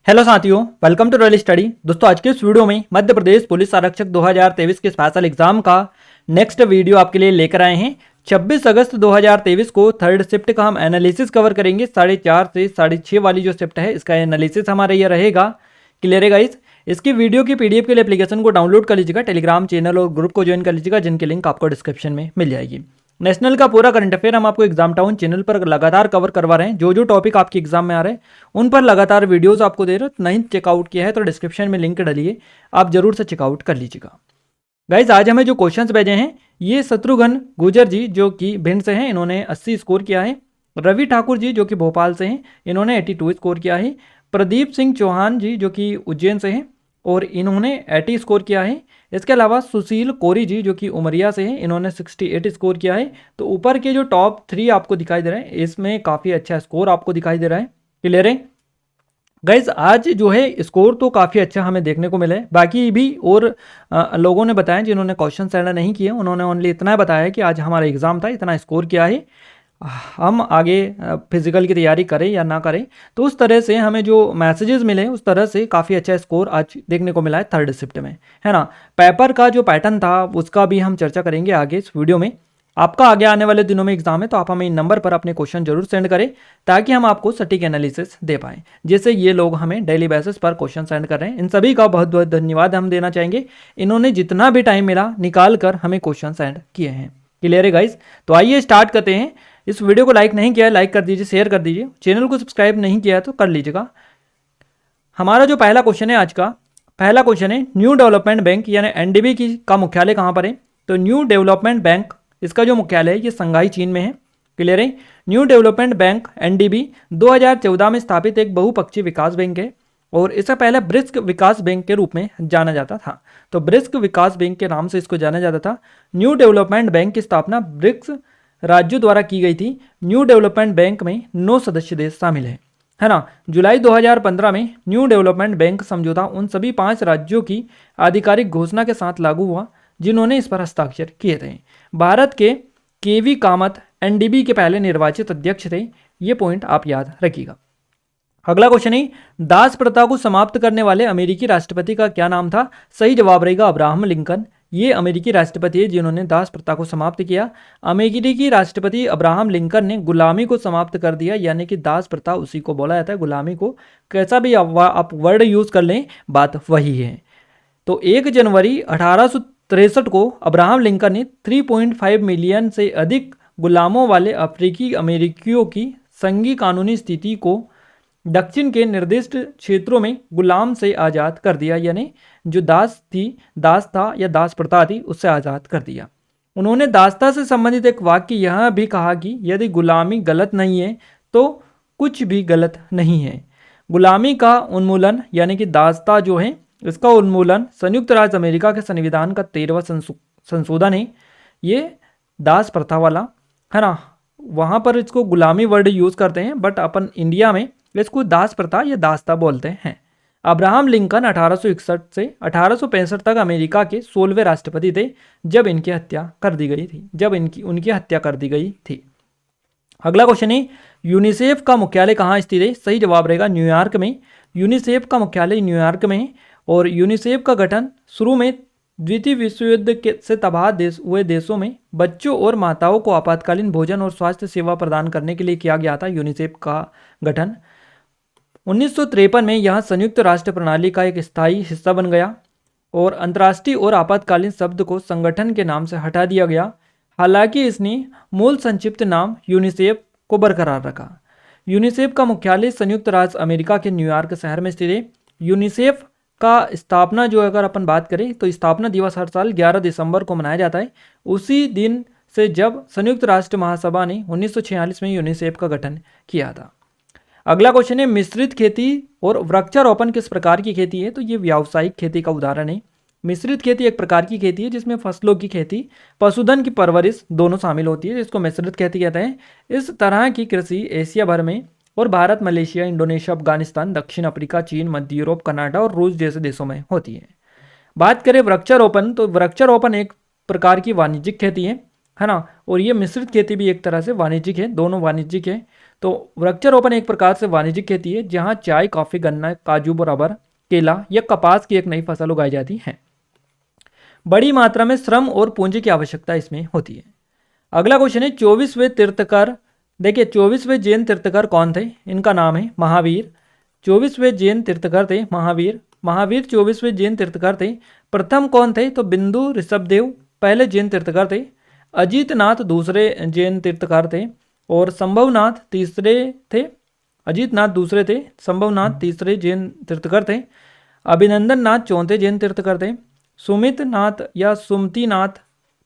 Hello साथियों, welcome to royal study. दोस्तों, आज के इस वीडियो में मध्य प्रदेश पुलिस आरक्षक 2023 के स्पेशल एग्जाम का नेक्स्ट वीडियो आपके लिए लेकर आए हैं। 26 अगस्त 2023 को थर्ड शिफ्ट का हम एनालिसिस कवर करेंगे। 4:30 से 6:30 वाली जो शिफ्ट है इसका एनालिसिस हमारा ये रहेगा। क्लियर है गाइस? इसकी वीडियो की पीडीएफ के लिए एप्लीकेशन को डाउनलोड कर लीजिएगा, टेलीग्राम चैनल और ग्रुप को ज्वाइन कर लीजिएगा, जिनकी लिंक आपको डिस्क्रिप्शन में मिल जाएगी। नेशनल का पूरा करंट अफेयर हम आपको एग्जाम टाउन चैनल पर लगातार कवर करवा रहे हैं। जो जो टॉपिक आपके एग्जाम में आ रहे हैं उन पर लगातार वीडियोस आपको दे रहे हैं। नहीं चेकआउट किया है तो डिस्क्रिप्शन में लिंक डालिए, आप जरूर से चेकआउट कर लीजिएगा। गाइज, आज हमें जो क्वेश्चंस भेजे हैं ये शत्रुघ्न गुर्जर जी जो कि भिंड से हैं, इन्होंने 80 स्कोर किया है। रवि ठाकुर जी जो कि भोपाल से हैं, इन्होंने 82 स्कोर किया है। प्रदीप सिंह चौहान जी जो कि उज्जैन से हैं और इन्होंने 80 स्कोर किया है। इसके अलावा सुशील कोरी जी जो कि उमरिया से हैं, इन्होंने 68 स्कोर किया है। तो ऊपर के जो टॉप 3 आपको दिखाई दे रहे हैं इसमें काफ़ी अच्छा स्कोर आपको दिखाई दे रहा है। क्लियर है गाइज? आज जो है स्कोर तो काफ़ी अच्छा हमें देखने को मिला है। बाकी भी और लोगों ने बताया जिन्होंने क्वेश्चन सेंड नहीं किए, उन्होंने ओनली इतना बताया कि आज हमारा एग्जाम था, इतना स्कोर किया है, हम आगे फिजिकल की तैयारी करें या ना करें। तो उस तरह से हमें जो मैसेजेस मिले उस तरह से काफ़ी अच्छा स्कोर आज देखने को मिला है थर्ड शिफ्ट में, है ना। पेपर का जो पैटर्न था उसका भी हम चर्चा करेंगे आगे इस वीडियो में। आपका आगे आने वाले दिनों में एग्जाम है तो आप हमें इन नंबर पर अपने क्वेश्चन जरूर सेंड करें ताकि हम आपको सटीक एनालिसिस दे पाएँ। जैसे ये लोग हमें डेली बेसिस पर क्वेश्चन सेंड कर रहे हैं, इन सभी का बहुत बहुत धन्यवाद हम देना चाहेंगे। इन्होंने जितना भी टाइम मिला निकाल कर हमें क्वेश्चन सेंड किए हैं। क्लियर है गाइज? तो आइए स्टार्ट करते हैं। इस वीडियो को लाइक नहीं किया है लाइक कर दीजिए, शेयर कर दीजिए, चैनल को सब्सक्राइब नहीं किया है तो कर लीजिएगा। हमारा जो पहला क्वेश्चन है आज का, पहला क्वेश्चन है न्यू डेवलपमेंट बैंक यानी एनडीबी की का मुख्यालय कहाँ पर है? तो न्यू डेवलपमेंट बैंक इसका जो मुख्यालय है ये संघाई चीन में है। क्लियर है? न्यू डेवलपमेंट बैंक एनडीबी 2014 में स्थापित एक बहुपक्षीय विकास बैंक है और इससे पहले ब्रिक्स विकास बैंक के रूप में जाना जाता था। तो ब्रिक्स विकास बैंक के नाम से इसको जाना जाता था। न्यू डेवलपमेंट बैंक की स्थापना ब्रिक्स राज्यों द्वारा की गई थी। न्यू डेवलपमेंट बैंक में 9 सदस्य देश शामिल है ना। जुलाई 2015 में न्यू डेवलपमेंट बैंक समझौता उन सभी 5 राज्यों की आधिकारिक घोषणा के साथ लागू हुआ जिन्होंने इस पर हस्ताक्षर किए थे। भारत के केवी कामत एनडीबी के पहले निर्वाचित अध्यक्ष थे। ये पॉइंट आप याद रखिएगा। अगला क्वेश्चन है दास प्रथा को समाप्त करने वाले अमेरिकी राष्ट्रपति का क्या नाम था? सही जवाब रहेगा अब्राहम लिंकन। ये अमेरिकी राष्ट्रपति है जिन्होंने दास प्रथा को समाप्त किया। अमेरिकी राष्ट्रपति अब्राहम लिंकन ने गुलामी को समाप्त कर दिया, यानी कि दास प्रथा उसी को बोला जाता है, गुलामी को कैसा भी आप वर्ड यूज कर लें बात वही है। तो 1 जनवरी 1863 को अब्राहम लिंकन ने 3.5 मिलियन से अधिक गुलामों वाले अफ्रीकी अमेरिकियों की संघीय कानूनी स्थिति को दक्षिण के निर्दिष्ट क्षेत्रों में गुलाम से आज़ाद कर दिया, यानी जो दास था या दास प्रथा थी उससे आज़ाद कर दिया। उन्होंने दासता से संबंधित एक वाक्य यह भी कहा कि यदि गुलामी गलत नहीं है तो कुछ भी गलत नहीं है। गुलामी का उन्मूलन यानी कि दासता जो है इसका उन्मूलन संयुक्त राज्य अमेरिका के संविधान का 13वां संशोधन है। ये दास प्रथा वाला, है ना, वहाँ पर इसको गुलामी वर्ड यूज़ करते हैं, बट अपन इंडिया में इसको दास प्रथा या दासता बोलते हैं। अब्राहम लिंकन 1861 से 1865 तक अमेरिका के 16वें राष्ट्रपति थे जब उनकी हत्या कर दी गई थी। अगला क्वेश्चन है यूनिसेफ का मुख्यालय कहाँ स्थित है? सही जवाब रहेगा न्यूयॉर्क में। यूनिसेफ का मुख्यालय न्यूयॉर्क में है और यूनिसेफ का गठन शुरू में द्वितीय विश्व युद्ध से तबाह हुए देशों में बच्चों और माताओं को आपातकालीन भोजन और स्वास्थ्य सेवा प्रदान करने के लिए किया गया था। यूनिसेफ का गठन 1953 में यह संयुक्त राष्ट्र प्रणाली का एक स्थायी हिस्सा बन गया और अंतर्राष्ट्रीय और आपातकालीन शब्द को संगठन के नाम से हटा दिया गया। हालांकि इसने मूल संक्षिप्त नाम यूनिसेफ को बरकरार रखा। यूनिसेफ का मुख्यालय संयुक्त राज्य अमेरिका के न्यूयॉर्क शहर में स्थित है। यूनिसेफ का स्थापना जो अगर अपन बात करें तो स्थापना दिवस हर साल 11 दिसंबर को मनाया जाता है, उसी दिन से जब संयुक्त राष्ट्र महासभा ने 1946 में यूनिसेफ का गठन किया था। अगला क्वेश्चन है मिश्रित खेती और वृक्षारोपण किस प्रकार की खेती है? तो ये व्यावसायिक खेती का उदाहरण है। मिश्रित खेती एक प्रकार की खेती है जिसमें फसलों की खेती, पशुधन की परवरिश दोनों शामिल होती है, जिसको मिश्रित खेती कहते हैं। इस तरह की कृषि एशिया भर में और भारत, मलेशिया, इंडोनेशिया, अफगानिस्तान, दक्षिण अफ्रीका, चीन, मध्य यूरोप, कनाडा और रूस जैसे देशों में होती है। बात करें वृक्षारोपण, तो वृक्षारोपण एक प्रकार की वाणिज्यिक खेती है। है ना। और ये मिश्रित खेती भी एक तरह से वाणिज्यिक है, दोनों वाणिज्यिक है। तो वृक्षारोपण एक प्रकार से वाणिज्यिक खेती है जहाँ चाय, कॉफी, गन्ना, काजू, रबर, केला या कपास की एक नई फसल उगाई जाती है। बड़ी मात्रा में श्रम और पूंजी की आवश्यकता इसमें होती है। अगला क्वेश्चन है 24वें तीर्थकर। देखिए 24वें जैन तीर्थकर कौन थे? इनका नाम है महावीर। 24वें जैन तीर्थकर थे महावीर। महावीर 24वें जैन तीर्थकर थे। प्रथम कौन थे? तो बिंदु ऋषभदेव पहले जैन तीर्थकर थे। अजीतनाथ दूसरे जैन तीर्थकर थे और संभवनाथ तीसरे थे। अजीतनाथ दूसरे थे, संभवनाथ तीसरे जैन तीर्थकर थे। अभिनंदन नाथ चौथे जैन तीर्थकर थे। सुमित नाथ या सुमतिनाथ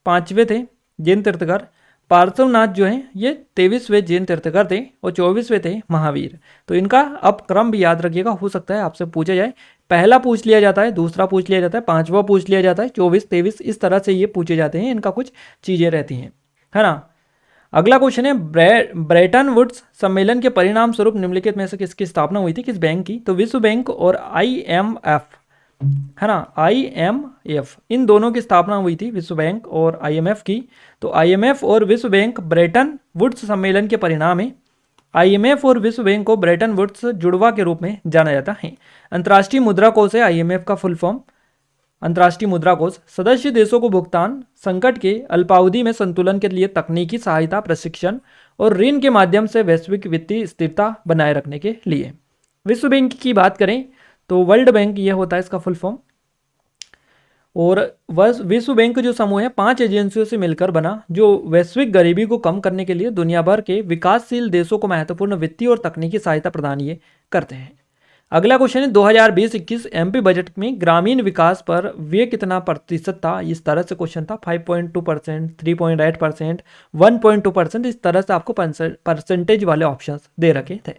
पांचवें थे जैन तीर्थकर। पार्श्वनाथ जो है ये 23वें जैन तीर्थकर थे और 24वें थे महावीर। तो इनका अब क्रम भी याद रखिएगा, हो सकता है आपसे पूछा जाए। पहला पूछ लिया जाता है, दूसरा पूछ लिया जाता है, पांचवा पूछ लिया जाता है, 24, 23 इस तरह से ये पूछे जाते हैं। इनका कुछ चीज़ें रहती हैं, है ना। अगला क्वेश्चन है ब्रेटन वुड्स सम्मेलन के परिणाम स्वरूप निम्नलिखित में से किसकी स्थापना हुई थी, किस बैंक की? तो विश्व बैंक और IMF, है ना। IMF इन दोनों की स्थापना हुई थी, विश्व बैंक और IMF की। तो IMF और विश्व बैंक ब्रेटन वुड्स सम्मेलन के परिणाम है। IMF और विश्व बैंक को ब्रेटन वुड्स जुड़वा के रूप में जाना जाता है। अंतर्राष्ट्रीय मुद्रा कोष है IMF का फुल फॉर्म, अंतर्राष्ट्रीय मुद्रा कोष। सदस्य देशों को भुगतान संकट के अल्पावधि में संतुलन के लिए तकनीकी सहायता, प्रशिक्षण और ऋण के माध्यम से वैश्विक वित्तीय स्थिरता बनाए रखने के लिए। विश्व बैंक की बात करें तो वर्ल्ड बैंक यह होता है इसका फुल फॉर्म। और विश्व बैंक जो समूह है 5 एजेंसियों से मिलकर बना, जो वैश्विक गरीबी को कम करने के लिए दुनिया भर के विकासशील देशों को महत्वपूर्ण वित्तीय और तकनीकी सहायता प्रदान ये करते हैं। अगला क्वेश्चन है 2020-21 MP बजट में ग्रामीण विकास पर व्यय कितना प्रतिशत था? इस तरह से क्वेश्चन था। 5.2%, 3.8%, 1.2%, इस तरह से आपको परसेंटेज वाले ऑप्शंस दे रखे थे।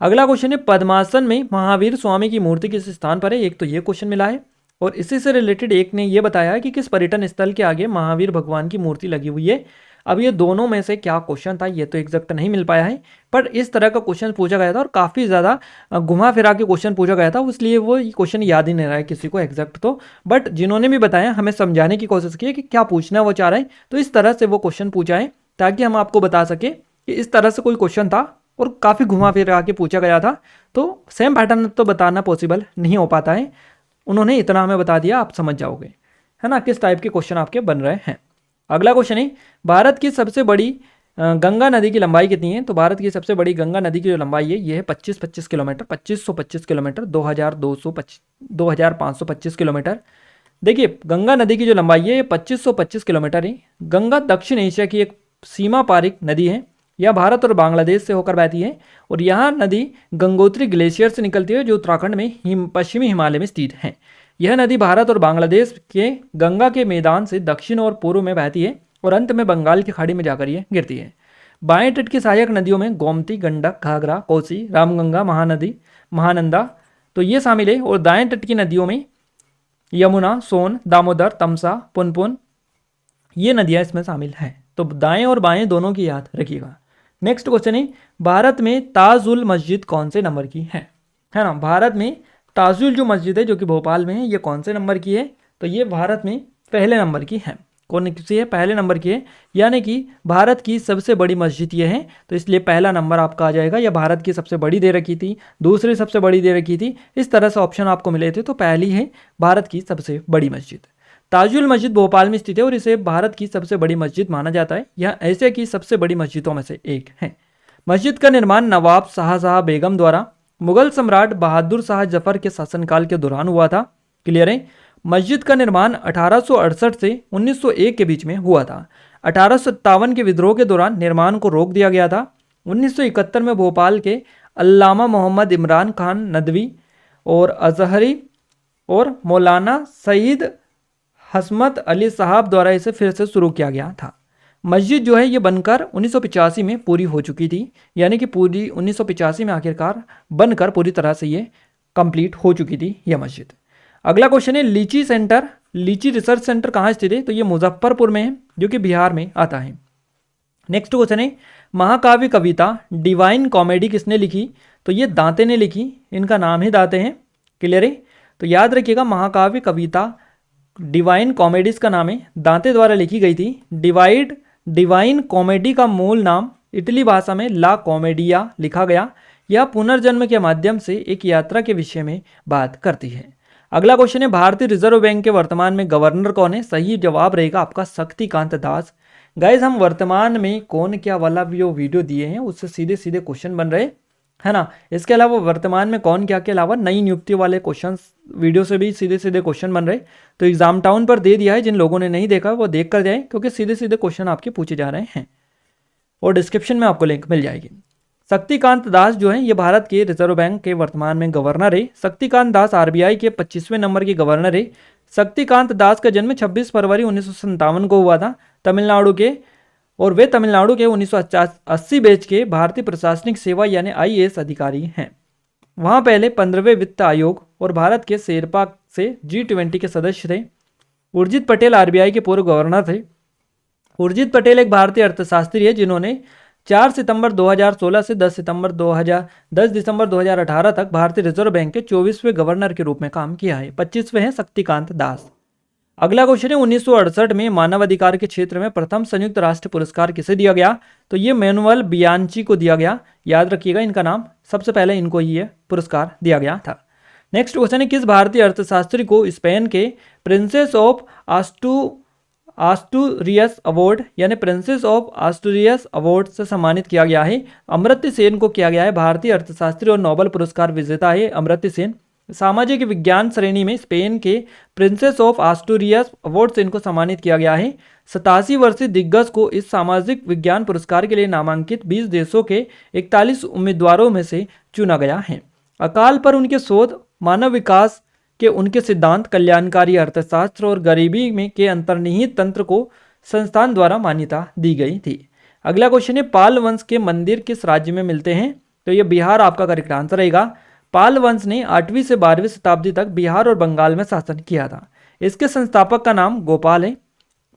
अगला क्वेश्चन है पद्मासन में महावीर स्वामी की मूर्ति किस स्थान पर है? एक तो ये क्वेश्चन मिला है और इसी से रिलेटेड एक ने ये बताया है कि किस पर्यटन स्थल के आगे महावीर भगवान की मूर्ति लगी हुई है। अब ये दोनों में से क्या क्वेश्चन था ये तो एग्जैक्ट नहीं मिल पाया है, पर इस तरह का क्वेश्चन पूछा गया था और काफ़ी ज़्यादा घुमा फिरा के क्वेश्चन पूछा गया था, इसलिए वो क्वेश्चन याद ही नहीं रहा है किसी को एग्जैक्ट। तो बट जिन्होंने भी बताया हमें समझाने की कोशिश की है कि क्या पूछना वो चाह रहे हैं, तो इस तरह से वो क्वेश्चन पूछा है ताकि हम आपको बता सके कि इस तरह से कोई क्वेश्चन था और काफ़ी घुमा फिरा के पूछा गया था। तो सेम पैटर्न तो बताना पॉसिबल नहीं हो पाता है, उन्होंने इतना हमें बता दिया, आप समझ जाओगे, है ना, किस टाइप के क्वेश्चन आपके बन रहे हैं। अगला क्वेश्चन है भारत की सबसे बड़ी गंगा नदी की लंबाई कितनी है? तो भारत की सबसे बड़ी गंगा नदी की जो लंबाई है ये है 25 किलोमीटर, 2525 किलोमीटर, 2525 किलोमीटर। देखिए गंगा नदी की जो लंबाई है ये 2525 किलोमीटर है। गंगा दक्षिण एशिया की एक सीमा पारिक नदी है, यह भारत और बांग्लादेश से होकर बहती है और यह नदी गंगोत्री ग्लेशियर से निकलती है जो उत्तराखंड में पश्चिमी हिमालय में स्थित है। यह नदी भारत और बांग्लादेश के गंगा के मैदान से दक्षिण और पूर्व में बहती है और अंत में बंगाल की खाड़ी में जाकर ये गिरती है। बाएं तट की सहायक नदियों में गोमती, गंडक, घाघरा, कोसी, रामगंगा, महानदी, महानंदा तो ये शामिल है और दाएं तट की नदियों में यमुना, सोन, दामोदर, तमसा, पुनपुन ये नदियाँ इसमें शामिल हैं। तो दाएं और बाएं दोनों की याद रखिएगा। नेक्स्ट क्वेश्चन है भारत में ताजुल मस्जिद कौन से नंबर की है ना। भारत में ताजुल जो मस्जिद है जो कि भोपाल में है ये कौन से नंबर की है? तो ये भारत में पहले नंबर की है। कौन सी है? पहले नंबर की है, यानी कि भारत की सबसे बड़ी मस्जिद ये है, तो इसलिए पहला नंबर आपका आ जाएगा। या भारत की सबसे बड़ी दे रखी थी, दूसरी सबसे बड़ी दे रखी थी, इस तरह से ऑप्शन आपको मिले थे, तो पहली है भारत की सबसे बड़ी मस्जिद। ताजुल मस्जिद भोपाल में स्थित है और इसे भारत की सबसे बड़ी मस्जिद माना जाता है। यह एशिया की सबसे बड़ी मस्जिदों में से एक है। मस्जिद का निर्माण नवाब शाहजहां बेगम द्वारा मुगल सम्राट बहादुर शाह जफर के शासनकाल के दौरान हुआ था। क्लियर है? मस्जिद का निर्माण 1868 से 1901 के बीच में हुआ था। 1857 के विद्रोह के दौरान निर्माण को रोक दिया गया था। 1971 में भोपाल के अल्लामा मोहम्मद इमरान खान नदवी और अजहरी और मौलाना सईद हसमत अली साहब द्वारा इसे फिर से शुरू किया गया था। मस्जिद जो है ये बनकर 1985 में पूरी हो चुकी थी, यानी कि पूरी 1985 में आखिरकार बनकर पूरी तरह से ये कंप्लीट हो चुकी थी यह मस्जिद। अगला क्वेश्चन है लीची सेंटर, लीची रिसर्च सेंटर कहाँ स्थित है? तो ये मुजफ्फरपुर में है जो कि बिहार में आता है। नेक्स्ट क्वेश्चन है महाकाव्य कविता डिवाइन कॉमेडी किसने लिखी? तो ये दांते ने लिखी, इनका नाम ही दांते हैं। क्लियर है? तो याद रखिएगा महाकाव्य कविता डिवाइन कॉमेडीज का नाम है, दांते द्वारा लिखी गई थी। डिवाइड डिवाइन कॉमेडी का मूल नाम इटली भाषा में ला कॉमेडिया लिखा गया। यह पुनर्जन्म के माध्यम से एक यात्रा के विषय में बात करती है। अगला क्वेश्चन है, भारतीय रिजर्व बैंक के वर्तमान में गवर्नर कौन है? सही जवाब रहेगा आपका शक्तिकांत दास। गाइज हम वर्तमान में कौन क्या वाला जो वीडियो दिए हैं उससे सीधे सीधे क्वेश्चन बन रहे है ना। इसके अलावा वर्तमान में कौन क्या के अलावा नई नियुक्ति वाले क्वेश्चन वीडियो से भी सीधे सीधे क्वेश्चन बन रहे। तो एग्जाम टाउन पर दे दिया है, जिन लोगों ने नहीं देखा वो देख कर जाए, क्योंकि सीधे सीधे क्वेश्चन आपके पूछे जा रहे हैं और डिस्क्रिप्शन में आपको लिंक मिल जाएगी। शक्तिकांत दास जो है ये भारत के रिजर्व बैंक के वर्तमान में गवर्नर है। शक्तिकांत दास आरबीआई के 25वें नंबर के गवर्नर है। शक्तिकांत दास का जन्म 26 फरवरी 1957 को हुआ था तमिलनाडु के, और वे तमिलनाडु के 1980 बैच के भारतीय प्रशासनिक सेवा यानी आईएएस अधिकारी हैं। वहाँ पहले 15वें वित्त आयोग और भारत के शेरपा से G20 के सदस्य थे। उर्जित पटेल आरबीआई के पूर्व गवर्नर थे। उर्जित पटेल एक भारतीय अर्थशास्त्री है जिन्होंने 4 सितंबर 2016 से 10 दिसंबर 2018 तक भारतीय रिजर्व बैंक के 24वें गवर्नर के रूप में काम किया है। 25वें हैं शक्तिकांत दास। अगला क्वेश्चन है, 1968 में मानवाधिकार के क्षेत्र में प्रथम संयुक्त राष्ट्र पुरस्कार किसे दिया गया? तो ये मैनुअल बियांची को दिया गया। याद रखिएगा इनका नाम, सबसे पहले इनको ये पुरस्कार दिया गया था। नेक्स्ट क्वेश्चन है, किस भारतीय अर्थशास्त्री को स्पेन के प्रिंसेस ऑफ आस्टूरियस अवार्ड यानी प्रिंसेस ऑफ आस्टूरियस अवार्ड से सम्मानित किया गया है? अमर्त्य सेन को किया गया है। भारतीय अर्थशास्त्री और नोबेल पुरस्कार विजेता है अमर्त्य सेन। सामाजिक विज्ञान श्रेणी में स्पेन के प्रिंसेस ऑफ आस्टूरियस अवार्ड से इनको सम्मानित किया गया है। 87 वर्षीय दिग्गज को इस सामाजिक विज्ञान पुरस्कार के लिए नामांकित 20 देशों के 41 उम्मीदवारों में से चुना गया है। अकाल पर उनके शोध, मानव विकास के उनके सिद्धांत, कल्याणकारी अर्थशास्त्र और गरीबी में के अंतर्निहित तंत्र को संस्थान द्वारा मान्यता दी गई थी। अगला क्वेश्चन है, पाल वंश के मंदिर किस राज्य में मिलते हैं? तो ये बिहार आपका करेक्ट आंसर रहेगा। पाल वंश ने 8वीं से 12वीं शताब्दी तक बिहार और बंगाल में शासन किया था। इसके संस्थापक का नाम गोपाल है।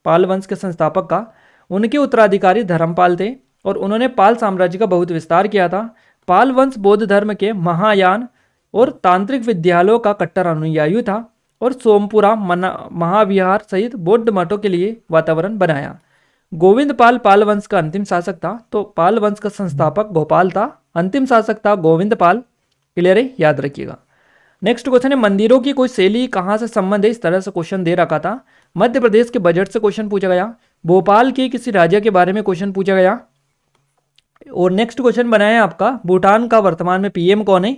पाल वंश के संस्थापक का, उनके उत्तराधिकारी धर्मपाल थे और उन्होंने पाल साम्राज्य का बहुत विस्तार किया था। पाल वंश बौद्ध धर्म के महायान और तांत्रिक विद्यालयों का कट्टर अनुयायी था और सोमपुरा महाविहार सहित बौद्ध मठों के लिए वातावरण बनाया। गोविंद पाल पाल वंश का अंतिम शासक था। तो पाल वंश का संस्थापक गोपाल था, अंतिम शासक था गोविंद पाल। क्लियर है, याद रखिएगा। नेक्स्ट क्वेश्चन है, मंदिरों की कोई शैली कहाँ से संबंध है? इस तरह से क्वेश्चन दे रखा था। मध्य प्रदेश के बजट से क्वेश्चन पूछा गया। भोपाल के किसी राज्य के बारे में क्वेश्चन पूछा गया। और नेक्स्ट क्वेश्चन बना है आपका, भूटान का वर्तमान में पीएम कौन है?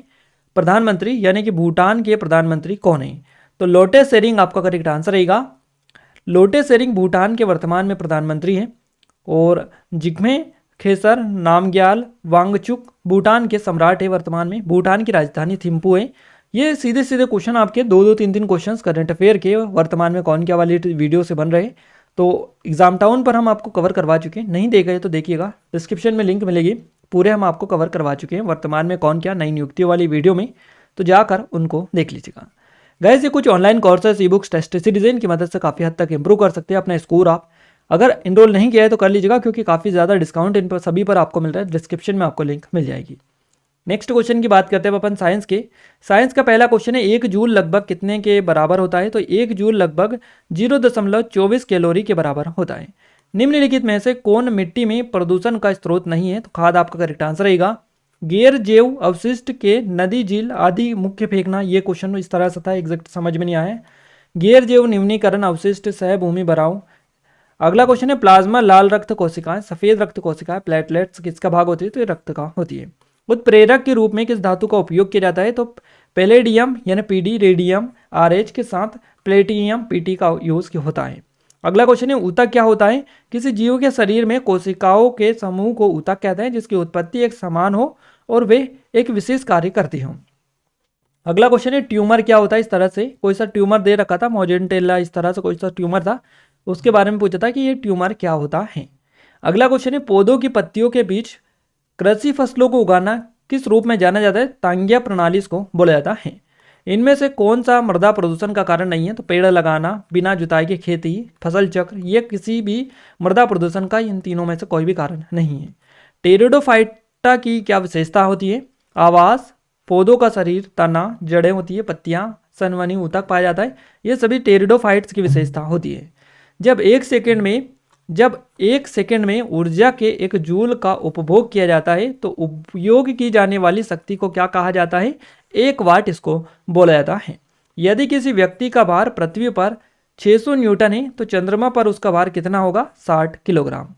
प्रधानमंत्री, यानी कि भूटान के प्रधानमंत्री कौन है? तो लोटे शेरिंग आपका करेक्ट आंसर रहेगा। लोटे शेरिंग भूटान के वर्तमान में प्रधानमंत्री हैं। और जिग्मे खेसर नामग्याल वांगचुक भूटान के सम्राट है वर्तमान में। भूटान की राजधानी थिम्पू है। ये सीधे सीधे क्वेश्चन आपके 2-2, 3-3 क्वेश्चन करंट अफेयर के वर्तमान में कौन क्या वाली वीडियो से बन रहे। तो एग्जाम टाउन पर हम आपको कवर करवा चुके हैं, नहीं देखे तो देखिएगा, डिस्क्रिप्शन में लिंक मिलेगी। पूरे हम आपको कवर करवा चुके हैं वर्तमान में कौन क्या नई नियुक्ति वाली वीडियो में, तो जाकर उनको देख लीजिएगा। गाइस ये कुछ online courses, e books, test series इनकी मदद से काफ़ी हद तक इंप्रूव कर सकते हैं अपना स्कोर। आप अगर इनरोल नहीं किया है तो कर लीजिएगा, क्योंकि काफ़ी ज़्यादा डिस्काउंट इन पर सभी पर आपको मिल रहा है। डिस्क्रिप्शन में आपको लिंक मिल जाएगी। नेक्स्ट क्वेश्चन की बात करते हैं अपन साइंस के। साइंस का पहला क्वेश्चन है, 1 जूल लगभग कितने के बराबर होता है? तो 1 जूल लगभग 0.24 कैलोरी के बराबर होता है। निम्नलिखित में से कौन मिट्टी में प्रदूषण का स्रोत नहीं है? तो खाद आपका करेक्ट आंसर रहेगा। गैर जैव अवशिष्ट के नदी, झील आदि मुख्य फेंकना, ये क्वेश्चन इस तरह से था, एग्जैक्ट समझ में नहीं आया। गैर जैव निम्नीकरण अवशिष्ट सह भूमि भराव। अगला क्वेश्चन है, प्लाज्मा लाल रक्त कोशिकाएं, सफेद रक्त कोशिकाएं, प्लेटलेट्स किसका भाग होती है? तो ये रक्त का होती है। उत्प्रेरक के रूप में किस धातु का उपयोग किया जाता है? तो पैलेडियम यानी पीडी, रेडियम आरएच के साथ प्लेटिनियम पीटी का यूज होता है। अगला क्वेश्चन है, ऊतक क्या होता है? किसी जीव के शरीर में कोशिकाओं के समूह को ऊतक कहते हैं, जिसकी उत्पत्ति एक समान हो और वे एक विशेष कार्य करती हों। अगला क्वेश्चन है, ट्यूमर क्या होता है? इस तरह से कोई सा ट्यूमर दे रखा था, मोजेंटेला इस तरह से कोई सा ट्यूमर था, उसके बारे में पूछा था कि ये ट्यूमर क्या होता है। अगला क्वेश्चन है, पौधों की पत्तियों के बीच कृषि फसलों को उगाना किस रूप में जाना जाता है? तांगिया प्रणाली इसको बोला जाता है। इनमें से कौन सा मृदा प्रदूषण का कारण नहीं है? तो पेड़ लगाना, बिना जुताई की खेती, फसल चक्र, ये किसी भी मृदा प्रदूषण का इन तीनों में से कोई भी कारण नहीं है। टेरिडोफाइटा की क्या विशेषता होती है? आवास, पौधों का शरीर, तना, जड़ें होती है, पत्तियां, सनवनी, ऊतक पाया जाता है। ये सभी टेरिडोफाइट्स की विशेषता होती है। जब 1 सेकेंड में जब 1 सेकेंड में ऊर्जा के 1 जूल का उपभोग किया जाता है तो उपयोग की जाने वाली शक्ति को क्या कहा जाता है? 1 वाट इसको बोला जाता है। यदि किसी व्यक्ति का भार पृथ्वी पर 600 न्यूटन है तो चंद्रमा पर उसका भार कितना होगा? 60 किलोग्राम।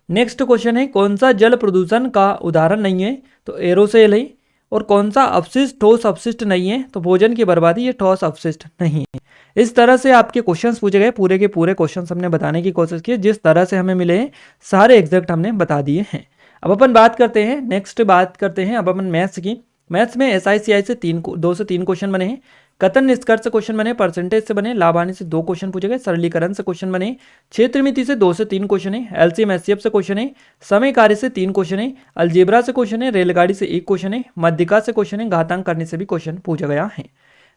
नेक्स्ट क्वेश्चन है, कौन सा जल प्रदूषण का उदाहरण नहीं है? तो एरोसोल है। और कौन सा अपशिष्ट ठोस अपशिष्ट नहीं है? तो भोजन की बर्बादी, ये ठोस अपशिष्ट नहीं है। इस तरह से आपके क्वेश्चंस पूछे गए, पूरे के पूरे क्वेश्चंस हमने बताने की कोशिश की, जिस तरह से हमें मिले हैं सारे एग्जैक्ट हमने बता दिए हैं। अब अपन बात करते हैं, नेक्स्ट बात करते हैं अब अपन मैथ्स की। मैथ्स में SICI से 2 से 3 क्वेश्चन बने हैं, कथन निष्कर्ष से क्वेश्चन बने, परसेंटेज से बने, लाभ हानि से 2 क्वेश्चन पूछे गए, सरलीकरण से क्वेश्चन बने, क्षेत्र मिति से 2 से 3 क्वेश्चन है, LCM SCF से क्वेश्चन है, समय कार्य से 3 क्वेश्चन है, अलजेब्रा से क्वेश्चन है, रेलगाड़ी से 1 क्वेश्चन है, मध्यिका से क्वेश्चन है, घातांक करने से भी क्वेश्चन पूछा गया है।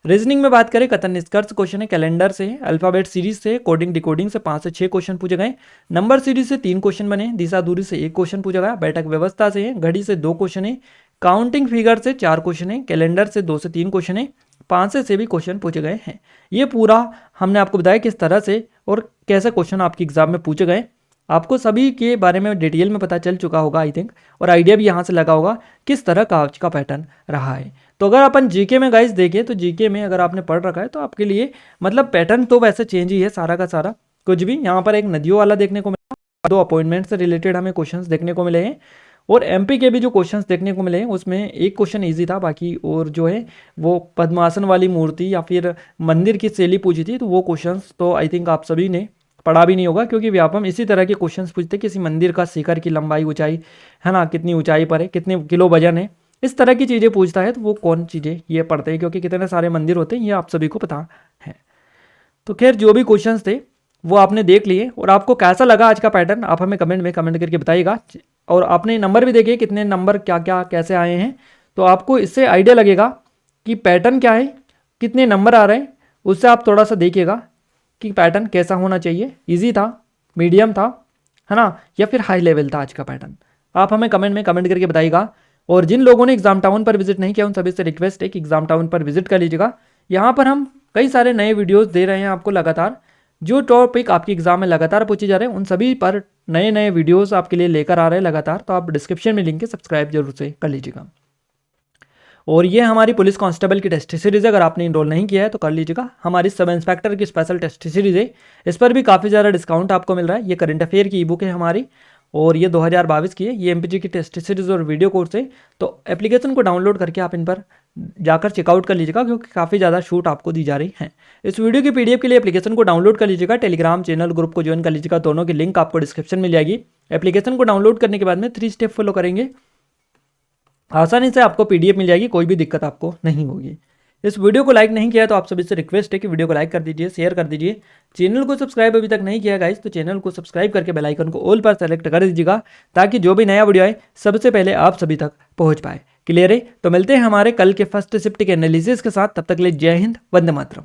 रीजनिंग में बात करें, कथन निष्कर्ष क्वेश्चन है, कैलेंडर से, अल्फाबेट सीरीज से, कोडिंग डिकोडिंग से 5 से 6 क्वेश्चन पूछे गए, नंबर सीरीज से 3 क्वेश्चन बने, दिशा दूरी से 1 क्वेश्चन पूछा गया, बैठक व्यवस्था से है, घड़ी से 2 क्वेश्चन है, काउंटिंग फिगर से 4 क्वेश्चन है, कैलेंडर से 2 से 3 क्वेश्चन है, 5 से भी क्वेश्चन पूछे गए हैं। ये पूरा हमने आपको बताया किस तरह से और कैसे क्वेश्चन आपके एग्जाम में पूछे गए। आपको सभी के बारे में डिटेल में पता चल चुका होगा आई थिंक, और आइडिया भी यहाँ से लगा होगा किस तरह का आज का पैटर्न रहा है। तो अगर अपन जीके में गाइस देखें तो जीके में अगर आपने पढ़ रखा है तो आपके लिए मतलब पैटर्न तो वैसे चेंज ही है सारा का सारा, कुछ भी। यहाँ पर एक नदियों वाला देखने को मिला, 2 अपॉइंटमेंट से रिलेटेड हमें क्वेश्चंस देखने को मिले हैं, और MP के भी जो क्वेश्चंस देखने को मिले हैं उसमें एक क्वेश्चन इजी था, बाकी और जो है वो पद्मासन वाली मूर्ति या फिर मंदिर की शैली पूछी थी, तो वो क्वेश्चंस तो आई थिंक आप सभी ने पढ़ा भी नहीं होगा, क्योंकि व्यापम इसी तरह के क्वेश्चंस पूछते किसी मंदिर का शिखर की लंबाई ऊंचाई है ना, कितनी ऊंचाई पर है, कितने किलो वजन है, इस तरह की चीज़ें पूछता है। तो वो कौन चीज़ें ये पढ़ते हैं, क्योंकि कितने सारे मंदिर होते हैं ये आप सभी को पता है। तो खैर जो भी क्वेश्चंस थे वो आपने देख लिए, और आपको कैसा लगा आज का पैटर्न आप हमें कमेंट में कमेंट करके बताइएगा। और आपने नंबर भी देखे कितने नंबर क्या क्या कैसे आए हैं, तो आपको इससे आइडिया लगेगा कि पैटर्न क्या है, कितने नंबर आ रहे हैं, उससे आप थोड़ा सा देखिएगा कि पैटर्न कैसा होना चाहिए, इजी था, मीडियम था, है ना, या फिर हाई लेवल था आज का पैटर्न। आप हमें कमेंट में कमेंट करके बताइएगा। और जिन लोगों ने एग्जाम टाउन पर विजिट नहीं किया उन सभी से रिक्वेस्ट है कि एग्जाम टाउन पर विजिट कर लीजिएगा। यहाँ पर हम कई सारे नए वीडियोस दे रहे हैं आपको लगातार, जो टॉपिक आपके एग्जाम में लगातार पूछे जा रहे हैं उन सभी पर नए नए वीडियोस आपके लिए लेकर आ रहे हैं लगातार। तो आप डिस्क्रिप्शन में लिंक है, सब्सक्राइब जरूर से कर लीजिएगा। और ये हमारी पुलिस कांस्टेबल की टेस्ट सीरीज़ है, अगर आपने इनरोल नहीं किया है तो कर लीजिएगा। हमारी सब इंस्पेक्टर की स्पेशल टेस्ट सीरीज़ है, इस पर भी काफ़ी ज़्यादा डिस्काउंट आपको मिल रहा है। ये करंट अफेयर की ई बुक है हमारी, और ये 2022 की है। ये MPG की टेस्ट सीरीज़ और वीडियो कोर्स है, तो एप्लीकेशन को डाउनलोड करके आप इन पर जाकर चेकआउट कर लीजिएगा, क्योंकि काफ़ी ज़्यादा छूट आपको दी जा रही है। इस वीडियो की PDF के लिए एप्लीकेशन को डाउनलोड कर लीजिएगा, टेलीग्राम चैनल ग्रुप को ज्वाइन कर लीजिएगा, दोनों की लिंक आपको डिस्क्रिप्शन में मिल जाएगी। एप्लीकेशन को डाउनलोड करने के बाद में 3 स्टेप फॉलो करेंगे, आसानी से आपको PDF मिल जाएगी, कोई भी दिक्कत आपको नहीं होगी। इस वीडियो को लाइक नहीं किया तो आप सभी से रिक्वेस्ट है कि वीडियो को लाइक कर दीजिए, शेयर कर दीजिए। चैनल को सब्सक्राइब अभी तक नहीं किया गाइस तो चैनल को सब्सक्राइब करके बेल आइकन को ऑल पर सेलेक्ट कर दीजिएगा, ताकि जो भी नया वीडियो आए सबसे पहले आप सभी तक पहुंच पाए। क्लियर है? तो मिलते हैं हमारे कल के फर्स्ट शिफ्ट के एनालिसिस के साथ, तब तक के लिए जय हिंद, वंदे मातरम।